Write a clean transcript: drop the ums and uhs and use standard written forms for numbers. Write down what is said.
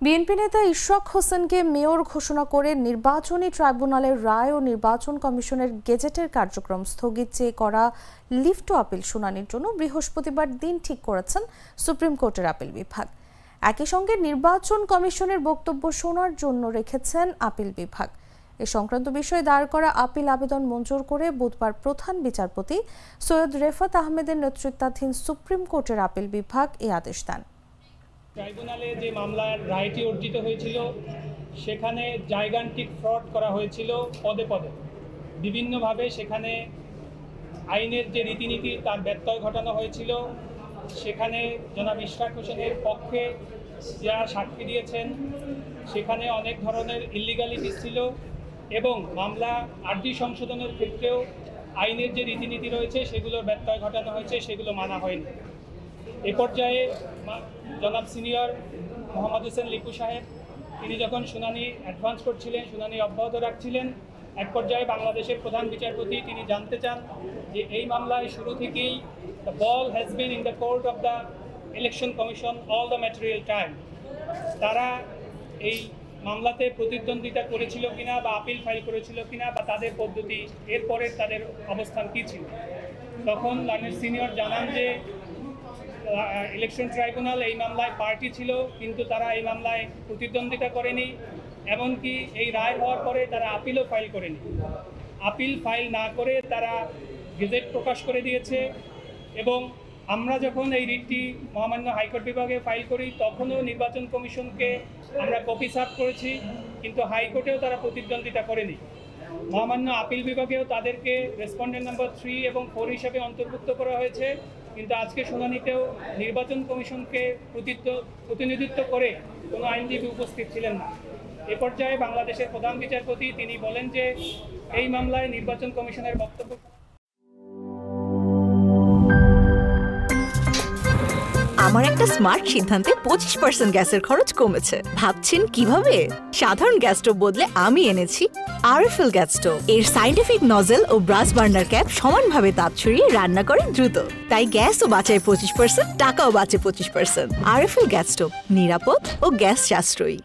BNP নেতা ইশরাক হোসেনকে mayor ঘোষণা করে নির্বাচনী ট্রাইব্যুনালের রায় ও নির্বাচন কমিশনের গেজেটের কার্যক্রম স্থগিত চেয়ে করা লিভ টু আপিল শুনানির জন্য বৃহস্পতিবার দিন ঠিক করেছেন সুপ্রিম কোর্টের আপিল বিভাগ। একই সঙ্গে নির্বাচন কমিশনের বক্তব্য শোনার জন্য রেখেছেন আপিল বিভাগ। এ সংক্রান্ত বিষয়ে দায়ের করা আপিল আবেদন মঞ্জুর করে বুধবার প্রধান বিচারপতি সৈয়দ রেফাত আহমেদের নেতৃত্বাধীন সুপ্রিম কোর্টের আপিল বিভাগ এই আদেশ দেন। ট্রাইব্যুনালে যে মামলার রায়টি অর্জিত হয়েছিল সেখানে জাইগান্টিক ফ্রড করা হয়েছিল পদে পদে বিভিন্নভাবে। সেখানে আইনের যে রীতিনীতি তার ব্যত্যয় ঘটানো হয়েছিল। সেখানে জনাব ইশরাক হোসেনের পক্ষে যারা সাক্ষী দিয়েছেন সেখানে অনেক ধরনের ইলিগালিটিস ছিল এবং মামলা আরজি সংশোধনের ক্ষেত্রেও আইনের যে রীতিনীতি রয়েছে সেগুলোর ব্যত্যয় ঘটানো হয়েছে, সেগুলো মানা হয়নি। এ পর্যায়ে জনাব সিনিয়র মোহাম্মদ হোসেন লিপু সাহেব তিনি যখন শুনানি অ্যাডভান্স করছিলেন, শুনানি অব্যাহত রাখছিলেন, এক পর্যায়ে বাংলাদেশের প্রধান বিচারপতি তিনি জানতে চান যে এই মামলায় শুরু থেকেই the ball has been in the court of the election commission all the material time. তারা এই মামলাতে প্রতিদ্বন্দ্বিতা করেছিল কিনা বা আপিল ফাইল করেছিল কিনা বা তাদের পদ্ধতি, এরপরে তাদের অবস্থান কী ছিল। তখন লাইনের সিনিয়র জানান যে ইলেকশন ট্রাইব্যুনাল এই মামলায় পার্টি ছিল, কিন্তু তারা এই মামলায় প্রতিদ্বন্দ্বিতা করেনি। এমনকি এই রায় হওয়ার পরে তারা আপিলও ফাইল করেনি। আপিল ফাইল না করে তারা গেজেট প্রকাশ করে দিয়েছে। এবং আমরা যখন এই রিটটি মহামান্য হাইকোর্ট বিভাগে ফাইল করি তখনও নির্বাচন কমিশনকে আমরা কপি সার্ভ করেছি, কিন্তু হাইকোর্টেও তারা প্রতিদ্বন্দ্বিতা করেনি। মহামান্য আপিল বিভাগেও তাদেরকে রেসপন্ডেন্ট নাম্বার 3 এবং 4 হিসাবে অন্তর্ভুক্ত করা হয়েছে, কিন্তু আজকে শুনানিতেও নির্বাচন কমিশনকে প্রতিনিধিত্ব করে কোনো আইনজীবী উপস্থিত ছিলেন না। এ পর্যায়ে বাংলাদেশের প্রধান বিচারপতি তিনি বলেন যে এই মামলায় নির্বাচন কমিশনের বক্তব্য আমার একটা স্মার্ট সিদ্ধান্তে 25% গ্যাসের খরচ কমেছে। ভাবছেন কিভাবে? সাধারণ গ্যাস স্টোভ বদলে আমি এনেছি আরএফএল গ্যাস স্টোভ। এর সাইন্টিফিক নজল ও ব্রাস বার্নার ক্যাপ সমানভাবে তাপ ছড়িয়ে রান্না করে দ্রুত, তাই গ্যাসও বাঁচায় 25%, টাকাও বাঁচে 25%। আরএফএল গ্যাস স্টোভ নিরাপদ ও গ্যাস সাশ্রয়ী।